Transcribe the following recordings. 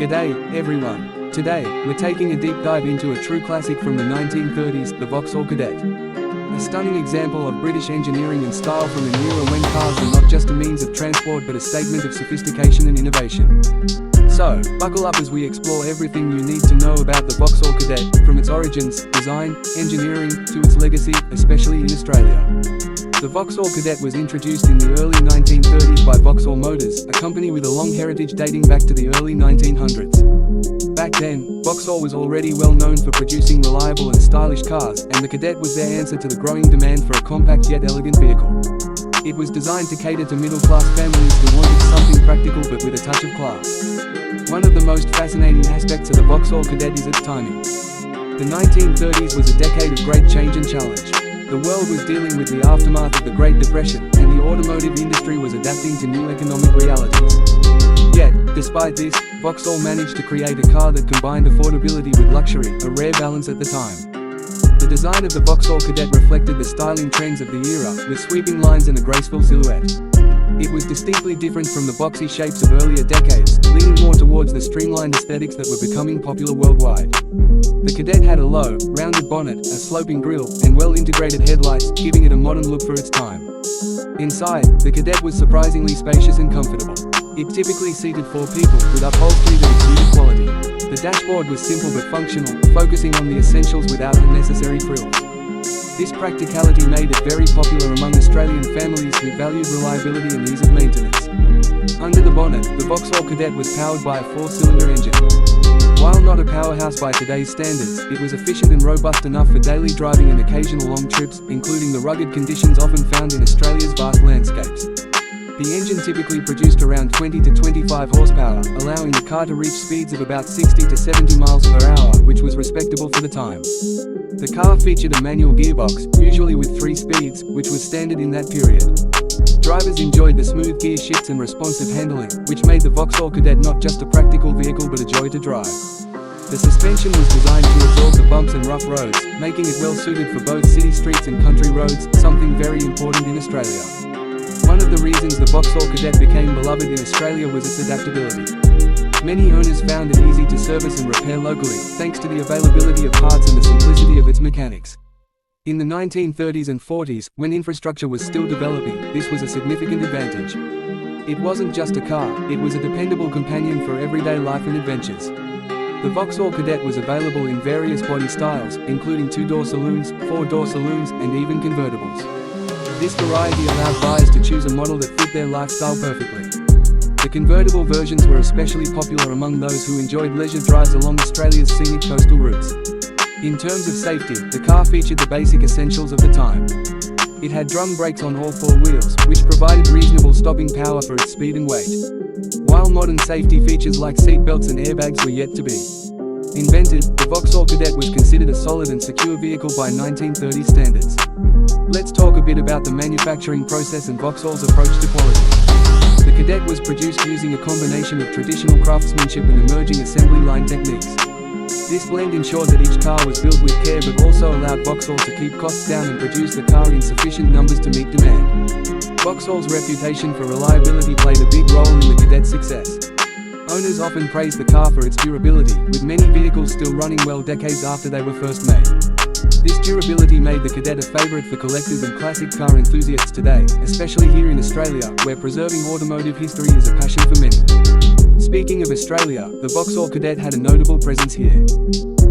G'day, everyone. Today, we're taking a deep dive into a true classic from the 1930s, the Vauxhall Cadet. A stunning example of British engineering and style from an era when cars were not just a means of transport but a statement of sophistication and innovation. So, buckle up as we explore everything you need to know about the Vauxhall Cadet, from its origins, design, engineering, to its legacy, especially in Australia. The Vauxhall Cadet was introduced in the early 1930s by Vauxhall Motors, a company with a long heritage dating back to the early 1900s. Back then, Vauxhall was already well known for producing reliable and stylish cars, and the Cadet was their answer to the growing demand for a compact yet elegant vehicle. It was designed to cater to middle-class families who wanted something practical but with a touch of class. One of the most fascinating aspects of the Vauxhall Cadet is its timing. The 1930s was a decade of great change and challenge. The world was dealing with the aftermath of the Great Depression, and the automotive industry was adapting to new economic realities. Yet, despite this, Vauxhall managed to create a car that combined affordability with luxury, a rare balance at the time. The design of the Vauxhall Cadet reflected the styling trends of the era, with sweeping lines and a graceful silhouette. It was distinctly different from the boxy shapes of earlier decades, leaning more towards the streamlined aesthetics that were becoming popular worldwide. The Cadet had a low, rounded bonnet, a sloping grille, and well-integrated headlights, giving it a modern look for its time. Inside, the Cadet was surprisingly spacious and comfortable. It typically seated 4 people, with upholstery that exuded quality. The dashboard was simple but functional, focusing on the essentials without unnecessary frills. This practicality made it very popular among Australian families who valued reliability and ease of maintenance. Under the bonnet, the Vauxhall Cadet was powered by a 4-cylinder engine. While not a powerhouse by today's standards, it was efficient and robust enough for daily driving and occasional long trips, including the rugged conditions often found in Australia's vast landscapes. The engine typically produced around 20 to 25 horsepower, allowing the car to reach speeds of about 60 to 70 miles per hour, which was respectable for the time. The car featured a manual gearbox, usually with 3 speeds, which was standard in that period. Drivers enjoyed the smooth gear shifts and responsive handling, which made the Vauxhall Cadet not just a practical vehicle but a joy to drive. The suspension was designed to absorb the bumps and rough roads, making it well suited for both city streets and country roads, something very important in Australia. One of the reasons the Vauxhall Cadet became beloved in Australia was its adaptability. Many owners found it easy to service and repair locally, thanks to the availability of parts and the simplicity of its mechanics. In the 1930s and 40s, when infrastructure was still developing, this was a significant advantage. It wasn't just a car, it was a dependable companion for everyday life and adventures. The Vauxhall Cadet was available in various body styles, including 2-door saloons, 4-door saloons, and even convertibles. This variety allowed buyers to choose a model that fit their lifestyle perfectly. The convertible versions were especially popular among those who enjoyed leisure drives along Australia's scenic coastal routes. In terms of safety, the car featured the basic essentials of the time. It had drum brakes on all 4 wheels, which provided reasonable stopping power for its speed and weight. While modern safety features like seat belts and airbags were yet to be invented, the Vauxhall Cadet was considered a solid and secure vehicle by 1930 standards. Let's talk a bit about the manufacturing process and Vauxhall's approach to quality. The Cadet was produced using a combination of traditional craftsmanship and emerging assembly line techniques. This blend ensured that each car was built with care but also allowed Vauxhall to keep costs down and produce the car in sufficient numbers to meet demand. Vauxhall's reputation for reliability played a big role in the Cadet's success. Owners often praised the car for its durability, with many vehicles still running well decades after they were first made. This durability made the Cadet a favourite for collectors and classic car enthusiasts today, especially here in Australia, where preserving automotive history is a passion for many. Speaking of Australia, the Vauxhall Cadet had a notable presence here.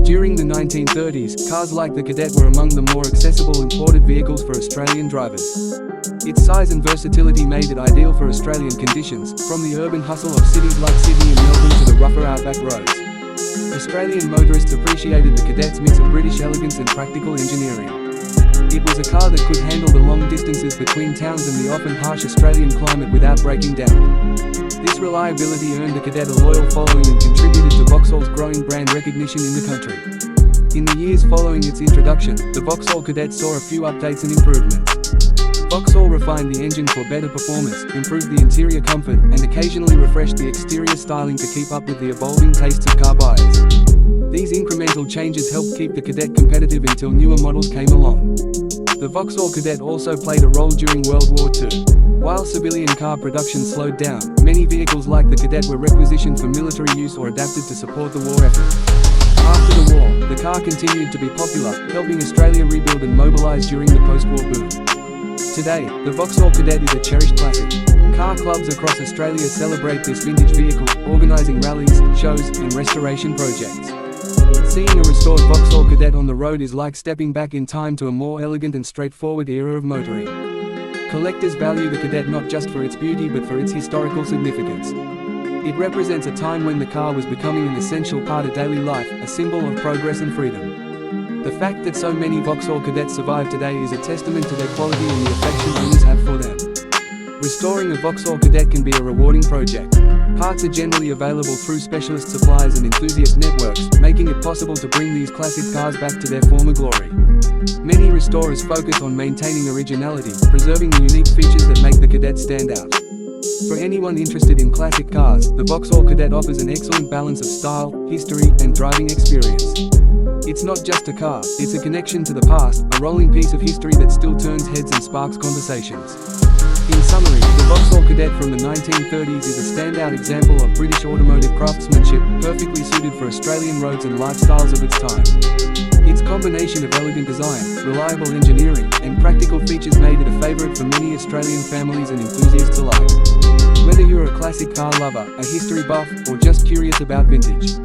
During the 1930s, cars like the Cadet were among the more accessible imported vehicles for Australian drivers. Its size and versatility made it ideal for Australian conditions, from the urban hustle of cities like Sydney and Melbourne to the rougher outback roads. Australian motorists appreciated the Cadet's mix of British elegance and practical engineering. It was a car that could handle the long distances between towns and the often harsh Australian climate without breaking down. This reliability earned the Cadet a loyal following and contributed to Vauxhall's growing brand recognition in the country. In the years following its introduction, the Vauxhall Cadet saw a few updates and improvements. Vauxhall refined the engine for better performance, improved the interior comfort, and occasionally refreshed the exterior styling to keep up with the evolving tastes of car buyers. These incremental changes helped keep the Cadet competitive until newer models came along. The Vauxhall Cadet also played a role during World War II. While While civilian car production slowed down, many vehicles like the Cadet were requisitioned for military use or adapted to support the war effort. After the war, the car continued to be popular, helping Australia rebuild and mobilise during the post-war boom. Today, the Vauxhall Cadet is a cherished classic. Car clubs across Australia celebrate this vintage vehicle, organising rallies, shows, and restoration projects. Seeing a restored Vauxhall Cadet on the road is like stepping back in time to a more elegant and straightforward era of motoring. Collectors value the Cadet not just for its beauty but for its historical significance. It represents a time when the car was becoming an essential part of daily life, a symbol of progress and freedom. The fact that so many Vauxhall Cadets survive today is a testament to their quality and the affection owners have for them. Restoring a Vauxhall Cadet can be a rewarding project. Parts are generally available through specialist suppliers and enthusiast networks, making it possible to bring these classic cars back to their former glory. Many restorers focus on maintaining originality, preserving the unique features that make the Cadet stand out. For anyone interested in classic cars, the Vauxhall Cadet offers an excellent balance of style, history, and driving experience. It's not just a car, it's a connection to the past, a rolling piece of history that still turns heads and sparks conversations. In summary, the Vauxhall Cadet from the 1930s is a standout example of British automotive craftsmanship, perfectly suited for Australian roads and lifestyles of its time. Its combination of elegant design, reliable engineering, and practical features made it a favourite for many Australian families and enthusiasts alike. Whether you're a classic car lover, a history buff, or just curious about vintage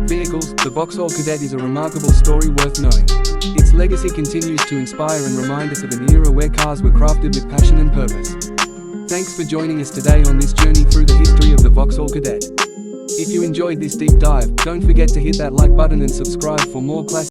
vehicles, the Vauxhall Cadet is a remarkable story worth knowing. Its legacy continues to inspire and remind us of an era where cars were crafted with passion and purpose. Thanks for joining us today on this journey through the history of the Vauxhall Cadet. If you enjoyed this deep dive, don't forget to hit that like button and subscribe for more classic